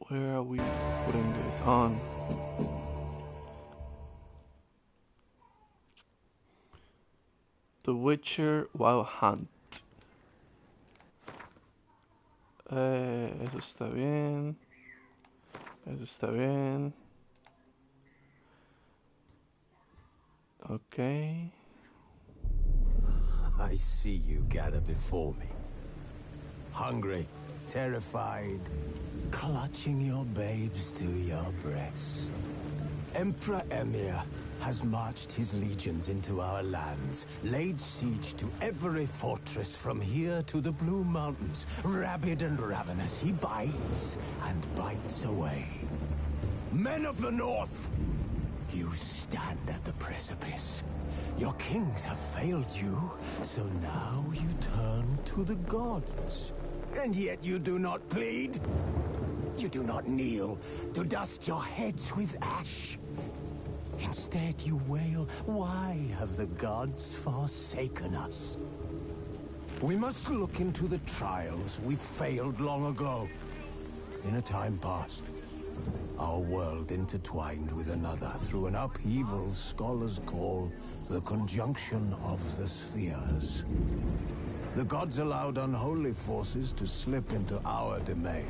Where are we putting this on? The Witcher Wild Hunt. Eso está bien. Eso está bien. Okay. I see you gather before me. Hungry, terrified, clutching your babes to your breast. Emperor Emir has marched his legions into our lands, laid siege to every fortress from here to the Blue Mountains. Rabid and ravenous, he bites and bites away. Men of the North, you stand at the precipice. Your kings have failed you, so now you turn to the gods. And yet you do not plead. You do not kneel to dust your heads with ash. Instead you wail, why have the gods forsaken us? We must look into the trials we failed long ago. In a time past, our world intertwined with another through an upheaval scholars call the conjunction of the spheres. The gods allowed unholy forces to slip into our domain.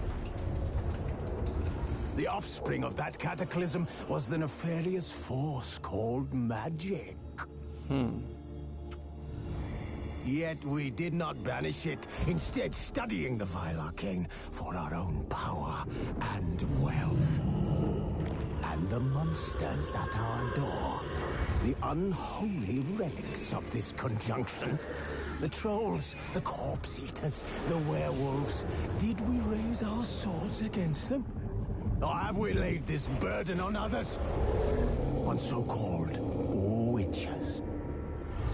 The offspring of that cataclysm was the nefarious force called magic. Yet we did not banish it, instead studying the vile arcane for our own power and wealth. And the monsters at our door, the unholy relics of this conjunction. The trolls, the corpse eaters, the werewolves. Did we raise our swords against them? Or have we laid this burden on others? On so-called witches.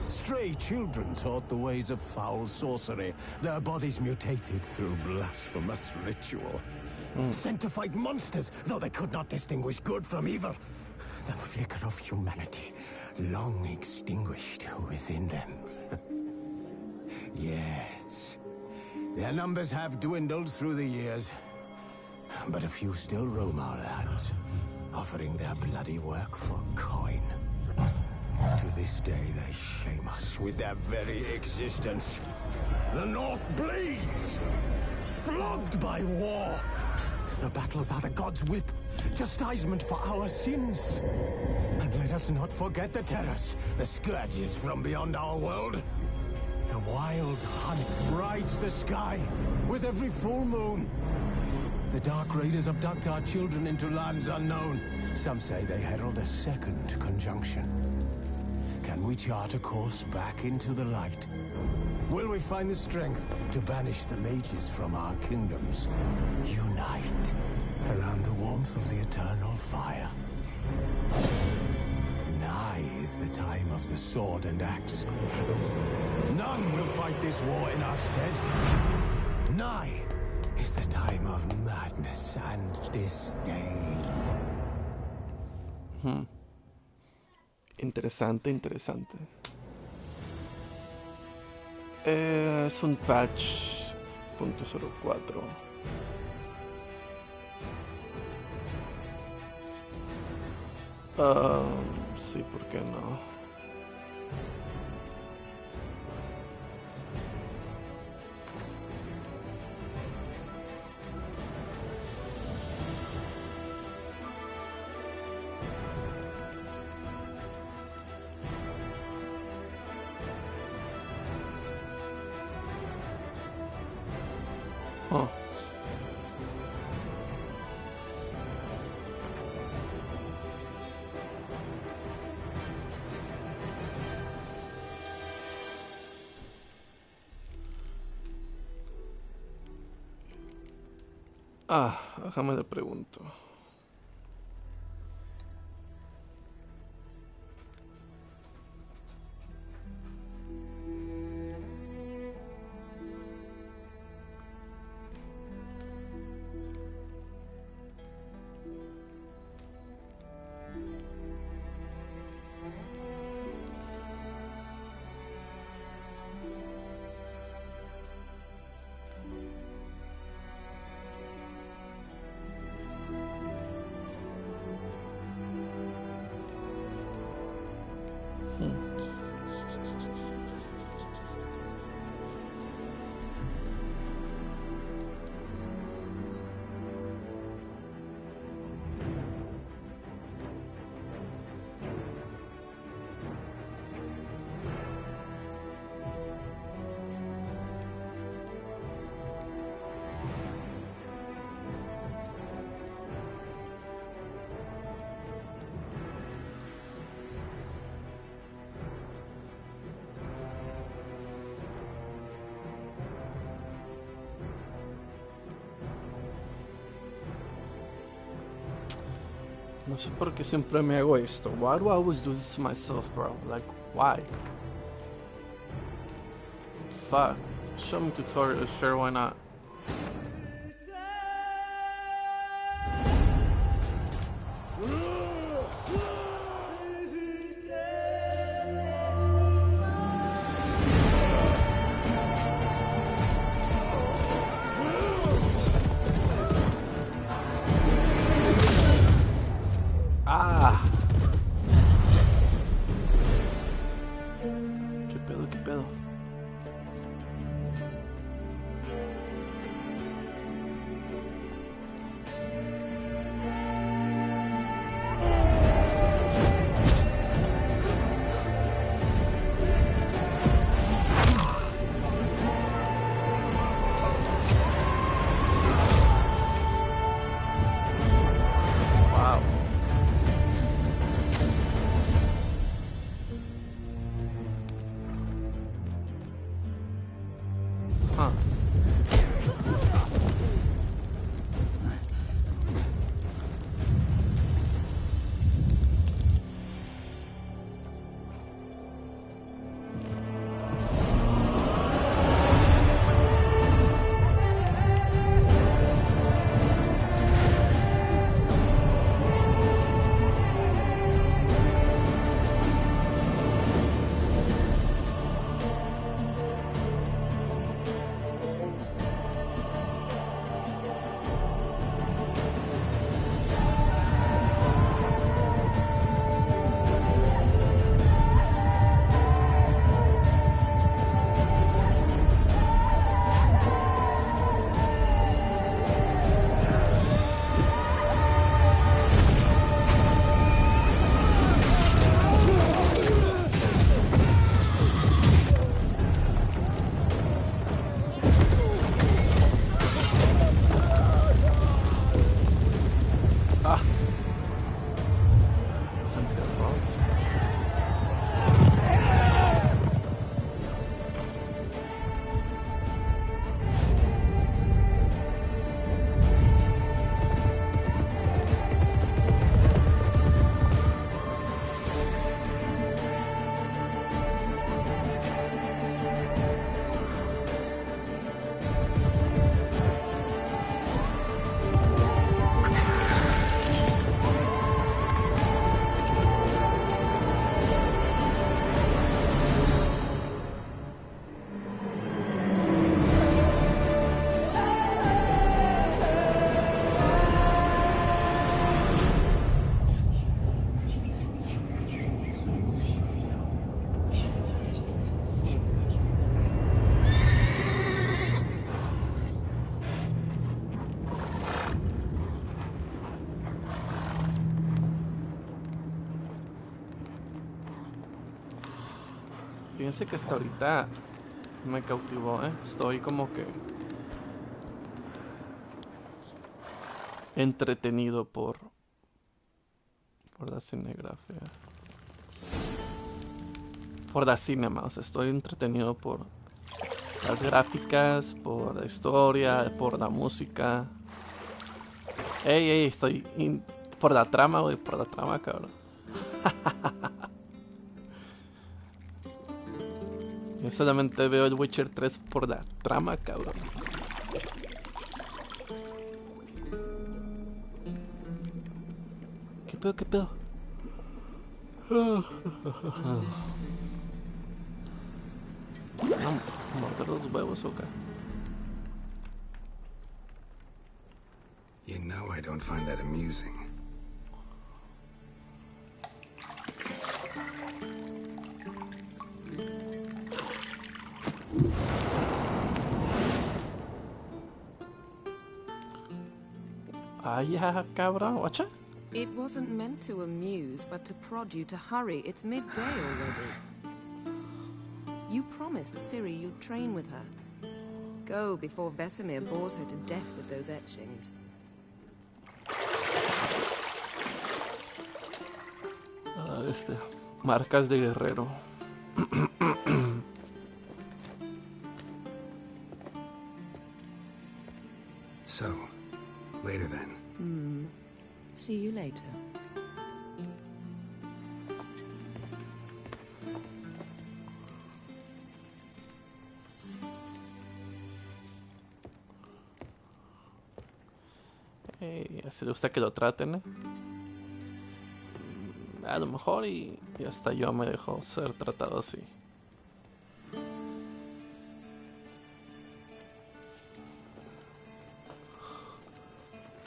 Stray children taught the ways of foul sorcery, their bodies mutated through blasphemous ritual. Sent to fight monsters, though they could not distinguish good from evil. The flicker of humanity, long extinguished within them. Yes, their numbers have dwindled through the years. But a few still roam our lands, offering their bloody work for coin. To this day, they shame us with their very existence. The North bleeds, flogged by war. The battles are the gods' whip, chastisement for our sins. And let us not forget the terrors, the scourges from beyond our world. The wild hunt rides the sky with every full moon. The Dark Raiders abduct our children into lands unknown. Some say they herald a second conjunction. Can we chart a course back into the light? Will we find the strength to banish the mages from our kingdoms? Unite around the warmth of the eternal fire. Nigh is the time of the sword and axe. None will fight this war in our stead. Nigh is the time of madness and disdain. Interesante, interesante. Es un patch .04. Sí, ¿por qué no? Oh. Déjame le pregunto. No sé por qué siempre me hago esto. Why do I always do this to myself, bro? Like, why? Fuck. Show me tutorial, sure, why not? Ah. ¿Qué pedo, qué pedo? Wow. Huh. Ah. Something wrong. Fíjense que hasta ahorita me cautivó, ¿eh? Estoy como que entretenido por la cinegrafía. Por la cinema, o sea, estoy entretenido por las gráficas, por la historia, por la música. Ey, estoy por la trama, güey, por la trama, cabrón. Yo solamente veo el Witcher 3 por la trama, cabrón. ¿Qué pedo, qué pedo? Morder los huevos, ¿o qué? You know I don't find that amusing. Ah, yeah, cabrón, watcha. It wasn't meant to amuse, but to prod you to hurry. It's midday already. You promised Ciri you'd train with her. Go before Vesemir bores her to death with those etchings. Marcas de guerrero. So, later then. See you later. Así le gusta que lo traten, ¿eh? A lo mejor y hasta yo me dejo ser tratado así.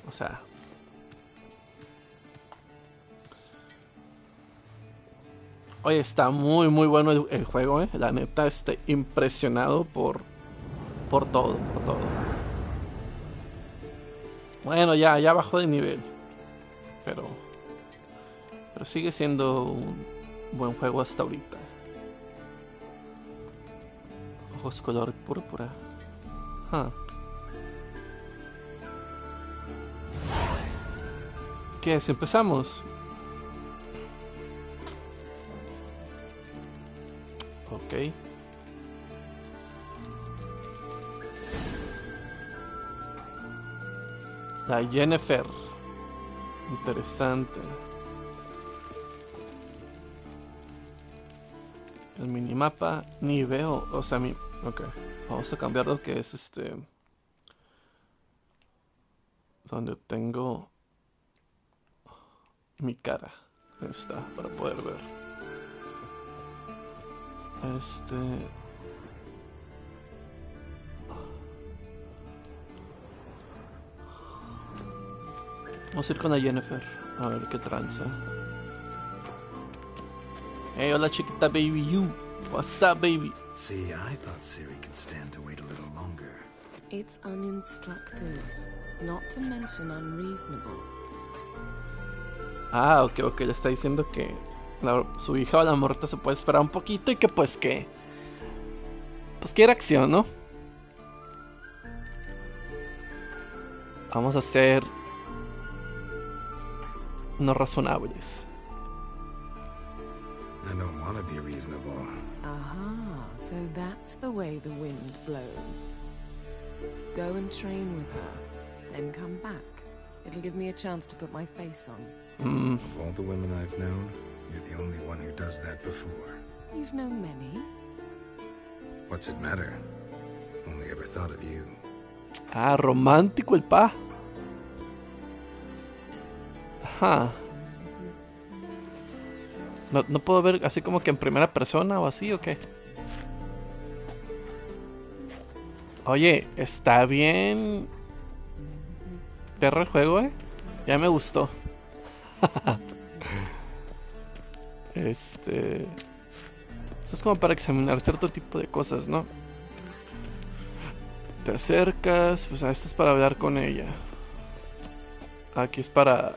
O sea... Oye, está muy bueno el juego, ¿eh? La neta, estoy impresionado por todo, por todo. Bueno, ya bajó de nivel. Pero sigue siendo un buen juego hasta ahorita. Ojos color púrpura. Huh. ¿Qué es? ¿Empezamos? Ok. La Yennefer. Interesante. El minimapa ni veo, o sea, ok, vamos a cambiar lo que es donde tengo mi cara. Ahí está, para poder ver. Vamos a ir con la Yennefer, a ver qué tranza. Hey, hola chiquita baby you. What's up, baby? See, I thought Ciri could stand to wait a little longer. It's uninstructive, not to mention unreasonable. Ah, ok, le está diciendo que su hija o la muerta se puede esperar un poquito y que pues quiere acción, ¿no? Vamos a ser no razonables. I don't want to be reasonable. Aha, so that's the way the wind blows. Go and train with her, then come back. It'll give me a chance to put my face on. Of all the women I've known, you're the only one who does that before. You've known many. What's it matter? Only ever thought of you. Ah, romántico el pa. Ajá. No puedo ver así como que en primera persona o así, ¿o qué? Oye, está bien perro el juego, ya me gustó. Eso es como para examinar cierto tipo de cosas, ¿no? Te acercas, pues esto es para hablar con ella. Aquí es para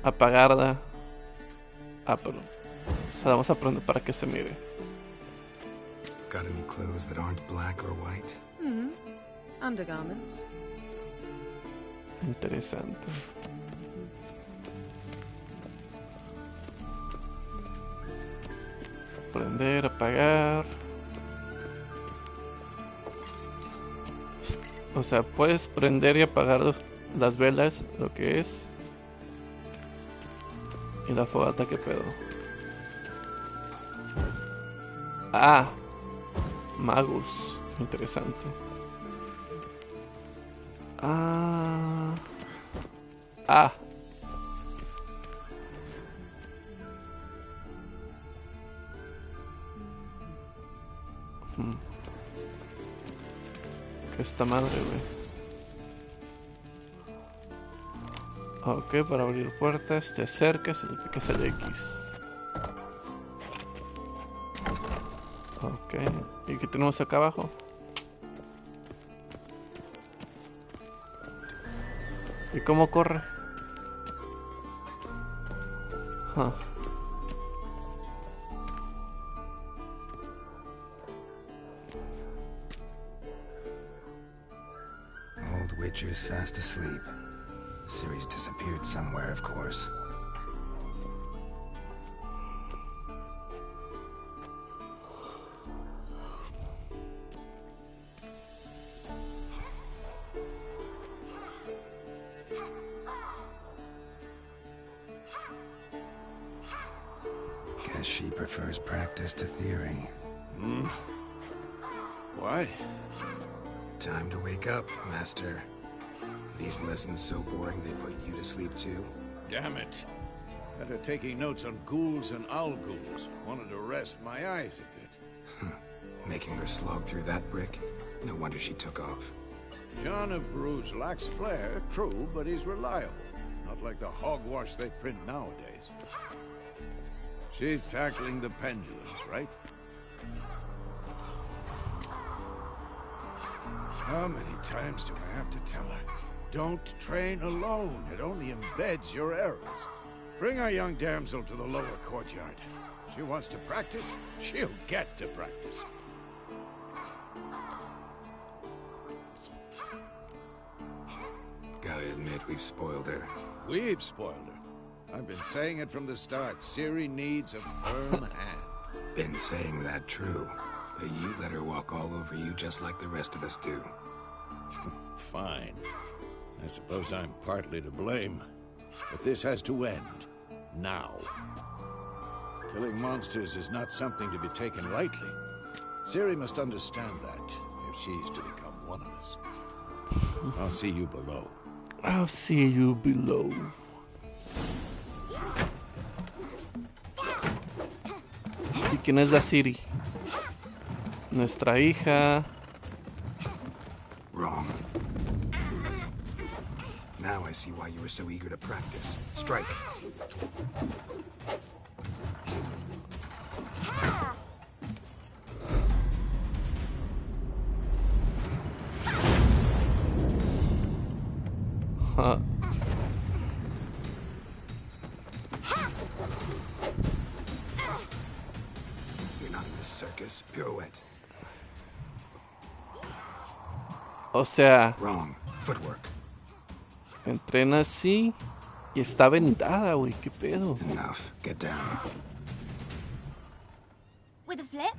apagarla. Ah, pero se la vamos a prender para que se mire. Got any clothes that aren't black or white? Undergarments. Interesante. Prender, apagar. O sea, puedes prender y apagar las velas, lo que es. Y la fogata, ¿qué pedo? Ah, Magus, interesante. Ah. ¿Qué esta madre, güey? Ok, para abrir puertas te acercas y le picas el X. Ok, ¿y qué tenemos acá abajo? ¿Y cómo corre? Huh. Old Witcher's fast asleep. Ciri's disappeared somewhere, of course. Guess she prefers practice to theory. What? Time to wake up, Master. These lessons so boring they put you to sleep too? Damn it. Had her taking notes on ghouls and owl ghouls. Wanted to rest my eyes a bit. Making her slog through that brick? No wonder she took off. John of Bruges lacks flair, true, but he's reliable. Not like the hogwash they print nowadays. She's tackling the pendulums, right? How many times do I have to tell her? Don't train alone. It only embeds your errors. Bring our young damsel to the lower courtyard. She wants to practice, she'll get to practice. Gotta admit, we've spoiled her. We've spoiled her. I've been saying it from the start. Ciri needs a firm hand. Been saying that true. But you let her walk all over you just like the rest of us do. Fine. I suppose I'm partly to blame. But this has to end. Now. Killing monsters is not something to be taken lightly. Ciri must understand that, if she's to become one of us. I'll see you below. I'll see you below. ¿Y quién es la Ciri? Nuestra hija. Wrong. Now I see why you were so eager to practice. Strike. Huh. You're not in this circus. Pirouette. O sea, Wrong. Footwork. entrena así y está vendada, güey. ¿Qué pedo? Enough. Get down. With a flip?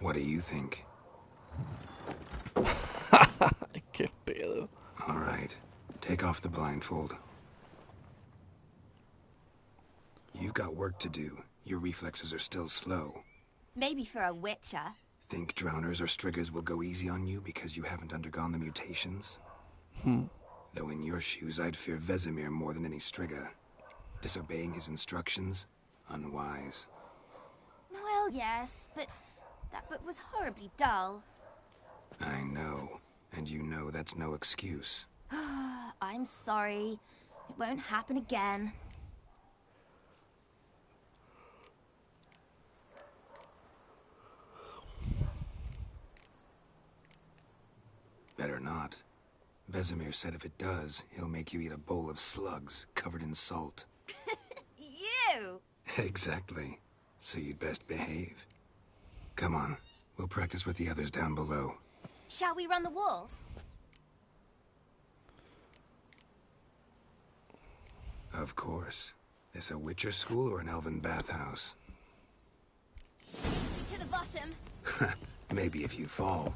What do you think? ¿Qué pedo? All right. Take off the blindfold. You've got work to do. Your reflexes are still slow. Maybe for a witcher. Think drowners or striggers will go easy on you because you haven't undergone the mutations? Though in your shoes, I'd fear Vesemir more than any strigger. Disobeying his instructions? Unwise. Well, yes, but that book was horribly dull. I know. And you know that's no excuse. I'm sorry. It won't happen again. Better not. Vesemir said if it does, he'll make you eat a bowl of slugs covered in salt. You! Exactly. So you'd best behave. Come on. We'll practice with the others down below. Shall we run the walls? Of course. This a Witcher school or an elven bathhouse? To the bottom. Maybe if you fall.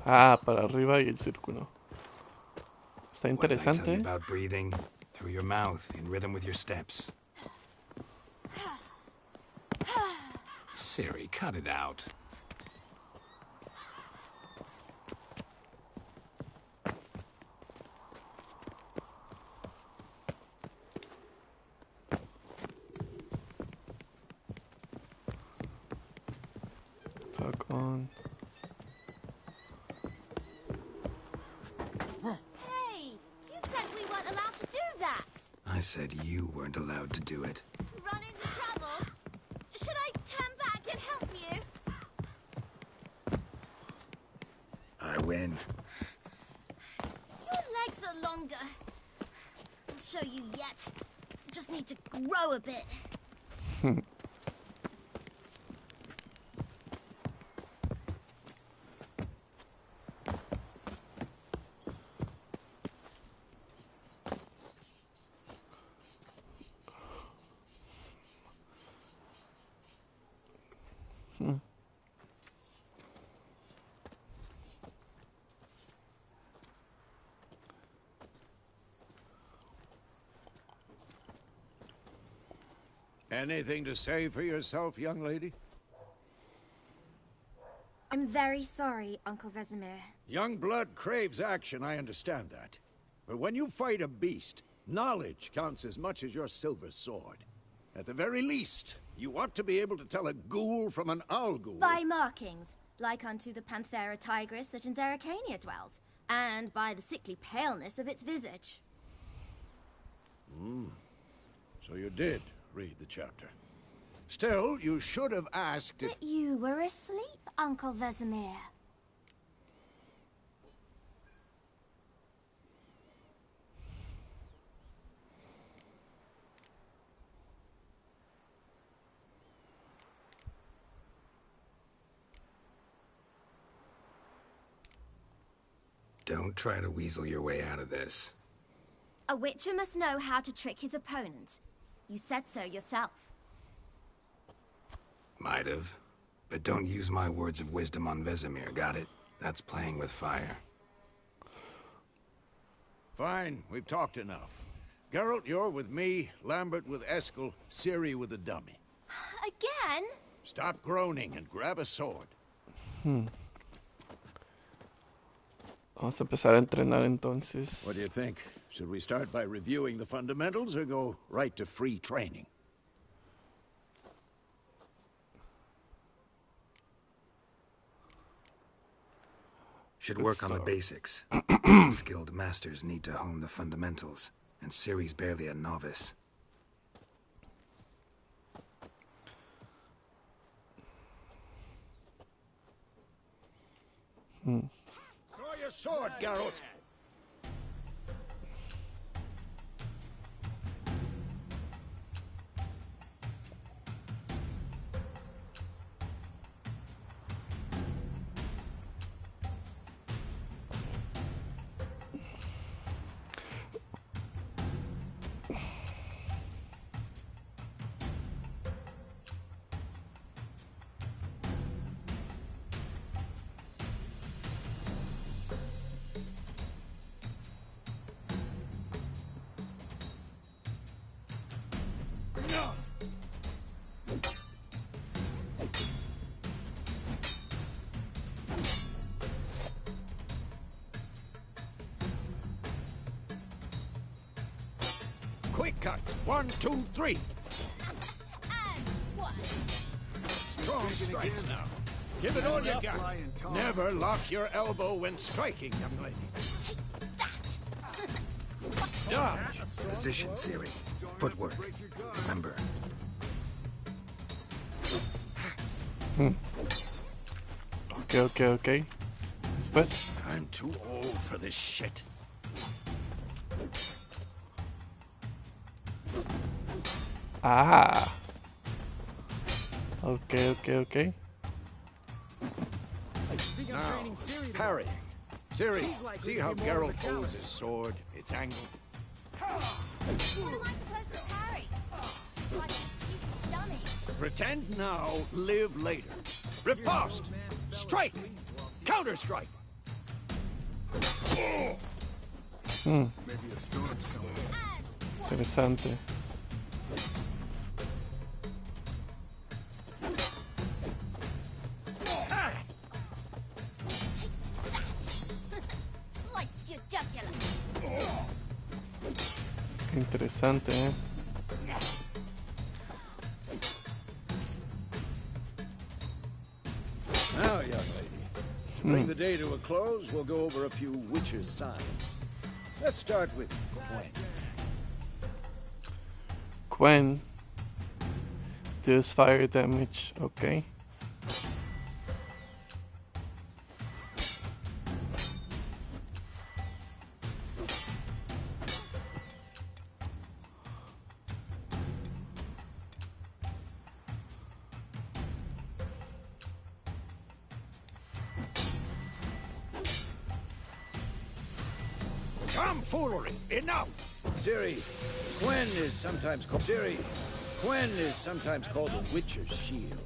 Ah, para arriba y el círculo. Está What did I tell interesante. you about breathing? Through your mouth, in rhythm with your steps. Ciri, cut it out. Talk on. Hey! You said we weren't allowed to do that! I said you weren't allowed to do it. Run into trouble? Should I turn back and help you? I win. Your legs are longer. I'll show you yet. Just need to grow a bit. Anything to say for yourself, young lady? I'm very sorry, Uncle Vesemir. Young blood craves action, I understand that. But when you fight a beast, knowledge counts as much as your silver sword. At the very least, you ought to be able to tell a ghoul from an owl ghoul. By markings, like unto the Panthera tigris that in Zerrikania dwells, and by the sickly paleness of its visage. So you did read the chapter. Still, you should have asked if... But you were asleep, Uncle Vesemir. Don't try to weasel your way out of this. A witcher must know how to trick his opponent. You said so yourself. Might have. But don't use my words of wisdom on Vesemir, got it? That's playing with fire. Fine, we've talked enough. Geralt, you're with me, Lambert with Eskel, Ciri with the dummy. Again? Stop groaning and grab a sword. Vamos a empezar a entrenar entonces. What do you think? Should we start by reviewing the fundamentals or go right to free training? Should work on the basics. Skilled masters need to hone the fundamentals, and Ciri's barely a novice. Draw your sword, Geralt! Quick cuts. 1, 2, 3. And what? Strong strikes now. Give it all you got. Never lock your elbow when striking, young lady. Take that! Dodge. Position, Ciri. Footwork. Remember. Ok. Después. I'm too old for this shit. Ah. Ok. Now, parrying. Ciri, see how Geralt holds his sword? It's angled. What am I supposed to parry? Like a stupid dummy. Pretend now, live later. Riposte! Strike! Counter-strike! Maybe a storm's coming. Interesante. Sliced your jugular. Interesante, eh. Now, young lady, to bring the day to a close, we'll go over a few witches' signs. Let's start with Gwen. Gwen deals fire damage, okay. Tomfoolery! Enough! Ciri, Gwen is sometimes called the Witcher's Shield.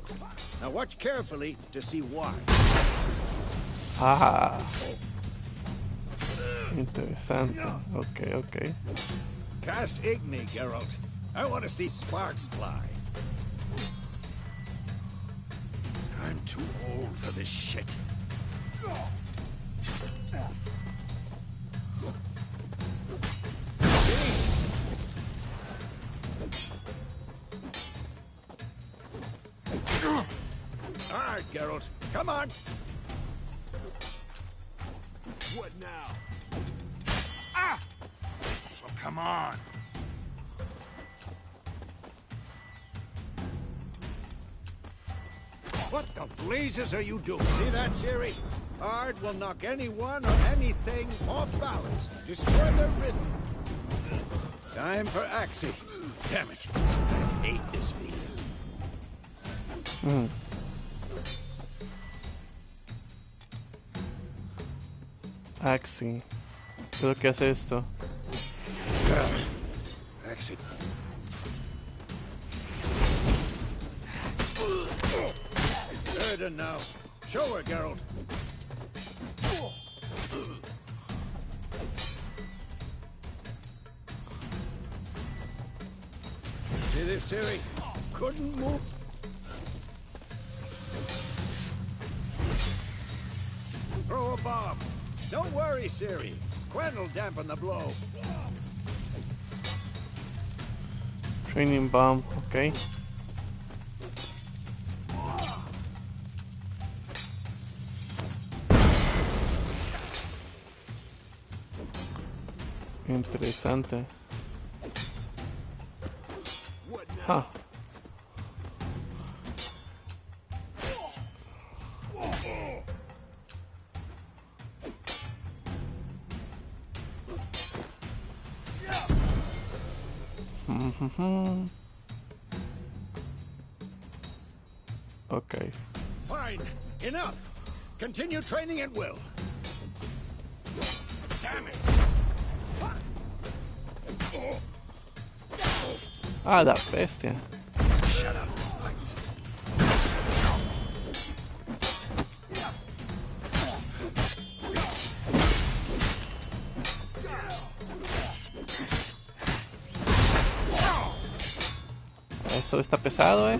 Now watch carefully to see why. Ah. Interesante. Ok. Cast Igni, Geralt. I want to see sparks fly. I'm too old for this shit. All right, Geralt, come on. What now? Ah! Well, come on. What the blazes are you doing? See that, Ciri? Ard will knock anyone or anything off balance. Destroy the rhythm. Time for Axii. Damn it. I hate this feeling. Axii. ¿Qué es lo que hace esto? Axii. Erden now. Show her, Geralt. See this, Ciri? Couldn't move. Throw a bomb. Don't worry, Ciri. Quen will dampen the blow. Training bomb, okay. Interesante. Huh. Okay. Fine. Enough. Continue training at will. Damn it. Ah, la bestia. Shut up and fight. Eso está pesado, eh.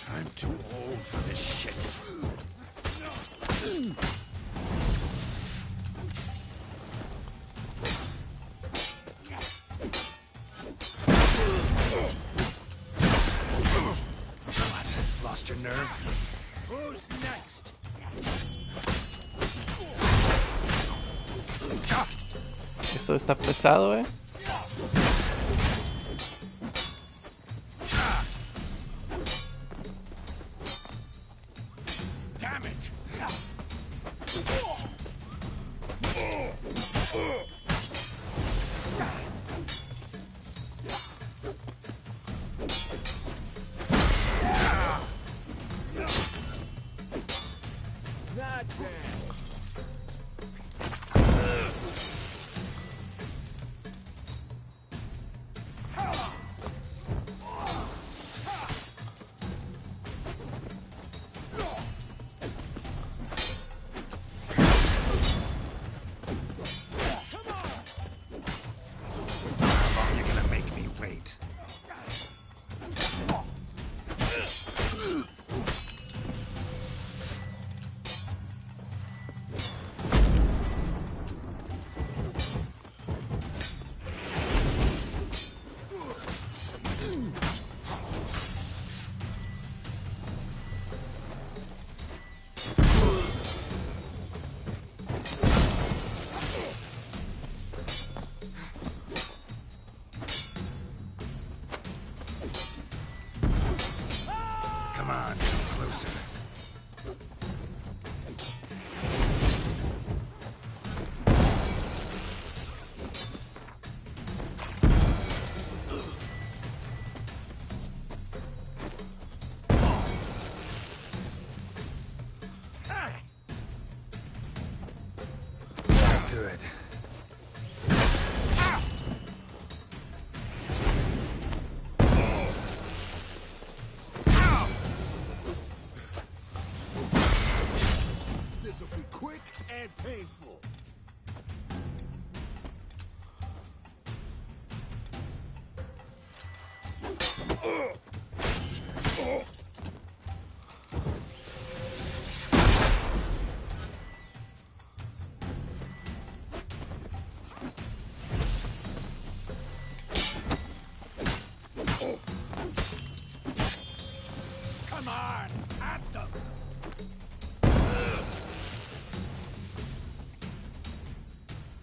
I'm too old for this shit. What? Lost your nerve? Who's next? Esto está pesado, eh. Damn it! Not bad.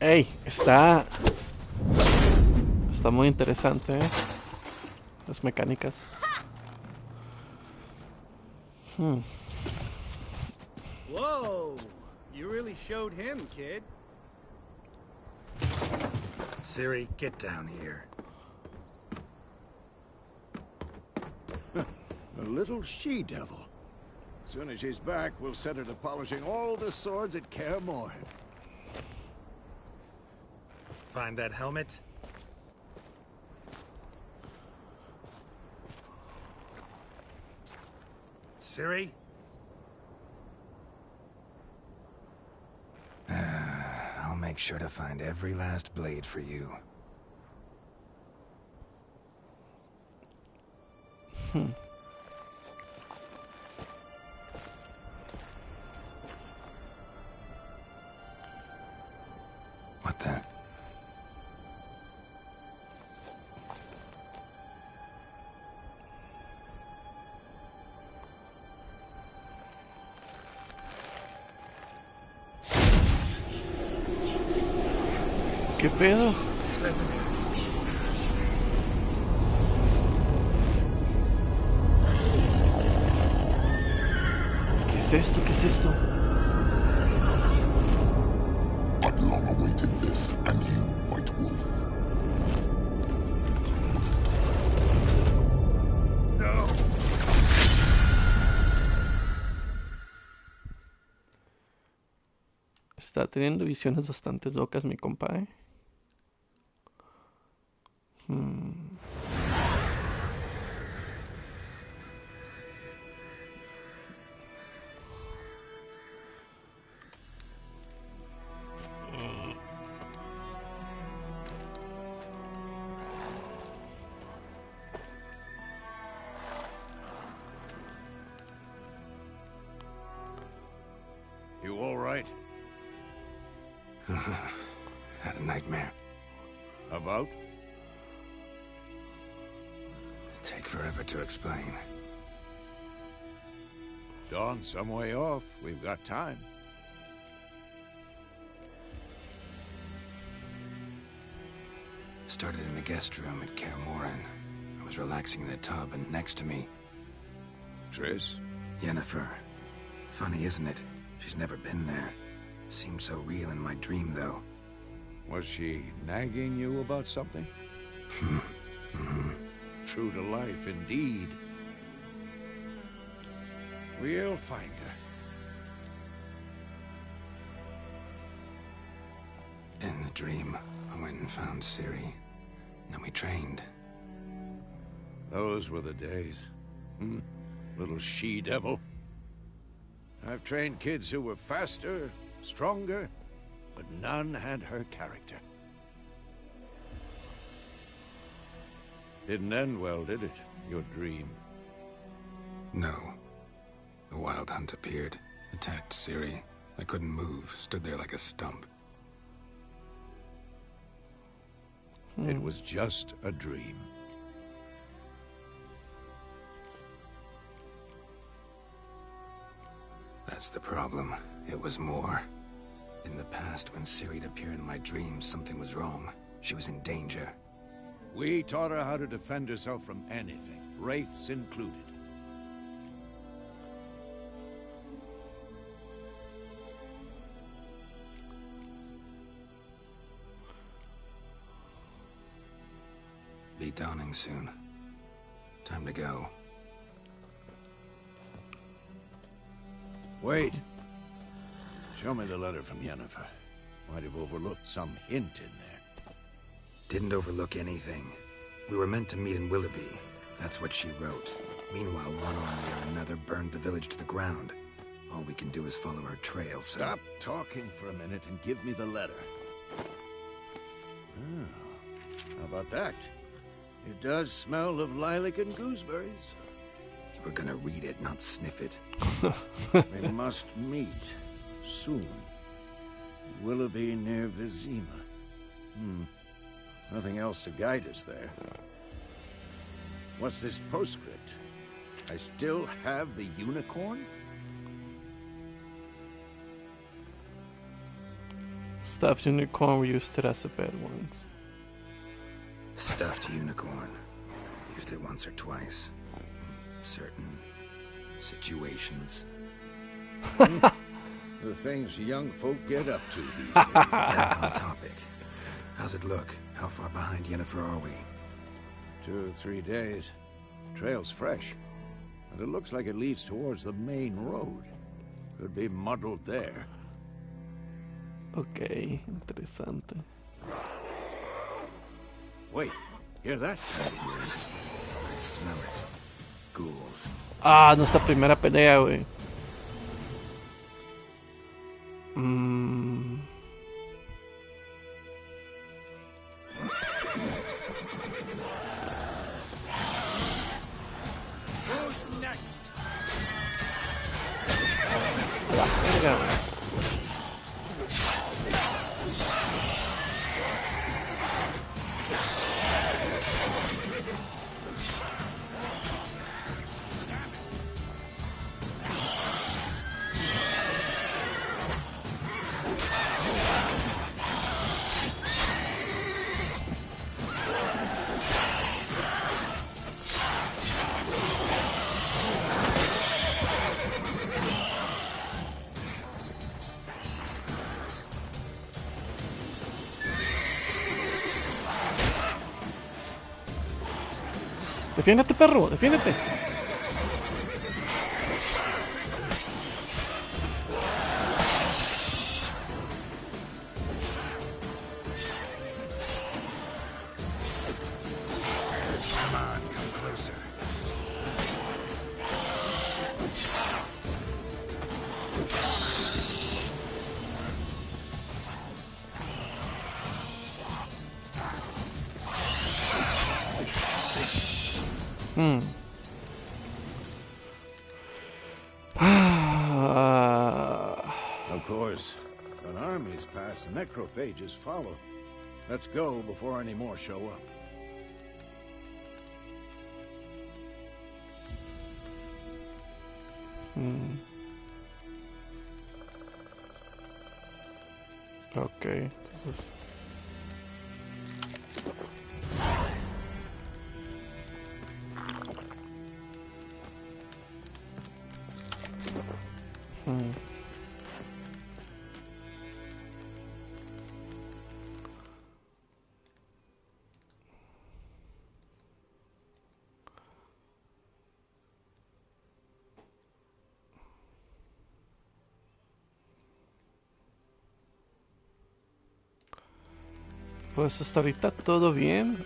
Ey, está muy interesante, ¿eh? Las mecánicas. Whoa! You really showed him, kid. Ciri, get down here. A little she-devil. As soon as she's back, we'll set her to polishing all the swords at Kaer Morhen. Find that helmet? Ciri? I'll make sure to find every last blade for you. What the? ¿Qué pedo? ¿Qué es esto? ¿Qué es esto? I've long awaited this, and you, White Wolf. No! Está teniendo visiones bastante locas, mi compa, ¿eh? You all right? Had a nightmare. About? Take forever to explain. Dawn, some way off. We've got time. Started in the guest room at Kaer Morhen. I was relaxing in the tub, and next to me, Triss? Yennefer. Funny, isn't it? She's never been there. Seemed so real in my dream, though. Was she nagging you about something? True to life, indeed. We'll find her. In the dream, I went and found Ciri. Then we trained. Those were the days. Little she-devil. I've trained kids who were faster, stronger, but none had her character. Didn't end well, did it? Your dream? No. The Wild Hunt appeared, attacked Ciri. I couldn't move, stood there like a stump. It was just a dream. That's the problem. It was more. In the past, when Ciri'd appear in my dreams, something was wrong. She was in danger. We taught her how to defend herself from anything, wraiths included. Be dawning soon. Time to go. Wait. Show me the letter from Yennefer. Might have overlooked some hint in there. Didn't overlook anything. We were meant to meet in Willoughby. That's what she wrote. Meanwhile, one army or another burned the village to the ground. All we can do is follow her trail, so... Stop talking for a minute and give me the letter. Oh, how about that? It does smell of lilac and gooseberries. You were gonna read it, not sniff it. We must meet soon. Willoughby near Vizima. Nothing else to guide us there. What's this postscript? I still have the unicorn? Stuffed unicorn, we used it as a pet once. Stuffed unicorn. Used it once or twice. In certain situations. The things young folk get up to these days. Back on topic. How's it look? How far behind Yennefer are we? 2 or 3 days. Trail's fresh. And it looks like it leads towards the main road. Could be muddled there. Ok, interesante. Wait, hear that? I smell it. Ghouls. Ah, nuestra primera pelea, güey. Who's next? A la verga, güey. Defiéndete, perro, defiéndete. Come on, come closer. Of course, when armies pass, necrophages follow. Let's go before any more show up. Ok, entonces... Pues hasta ahorita todo bien,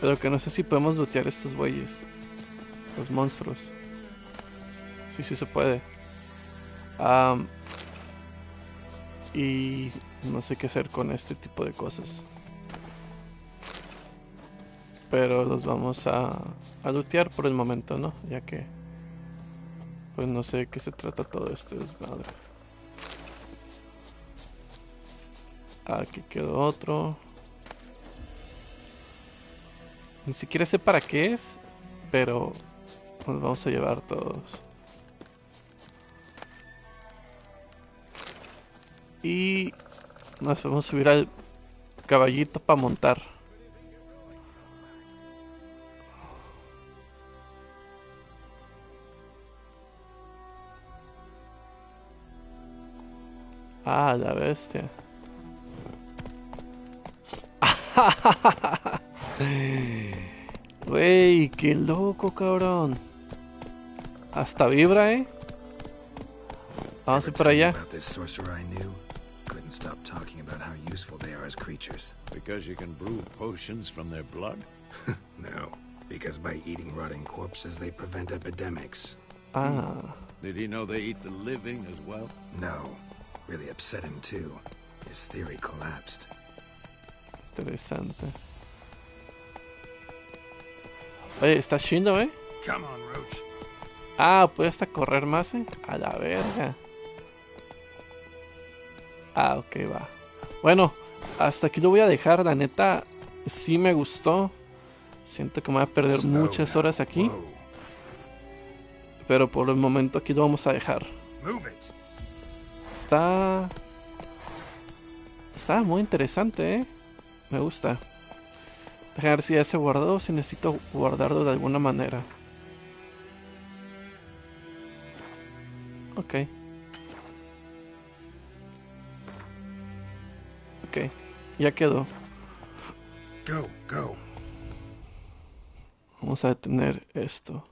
pero que no sé si podemos lootear estos güeyes, los monstruos. Sí se puede. Y no sé qué hacer con este tipo de cosas. Pero los vamos a lootear por el momento, ¿no? Ya que pues no sé de qué se trata todo este desmadre. Aquí quedó otro. Ni siquiera sé para qué es, pero nos vamos a llevar todos. Y nos vamos a subir al caballito para montar. Ah, la bestia. Wey, qué loco, cabrón. Hasta vibra, Vamos a ir para allá. About this sorcerer I knew, couldn't stop talking about how useful they are as creatures. Because you can brew potions from their blood? No, because by eating rotting corpses, they prevent epidemics. Ah, Did he know they eat the living as well? No, really upset him too. His theory collapsed. interesante. Oye, está chido, Come on, Roach. Ah, puede hasta correr más, A la verga. Ah, ok, va. Bueno, hasta aquí lo voy a dejar. La neta, sí me gustó. Siento que me voy a perder muchas horas aquí. Whoa. Pero por el momento aquí lo vamos a dejar. Move it. Está Está muy interesante, ¿eh? Me gusta. Dejar ver si ya se guardó o si necesito guardarlo de alguna manera. Ok. Ok. Ya quedó. Go, go. Vamos a detener esto.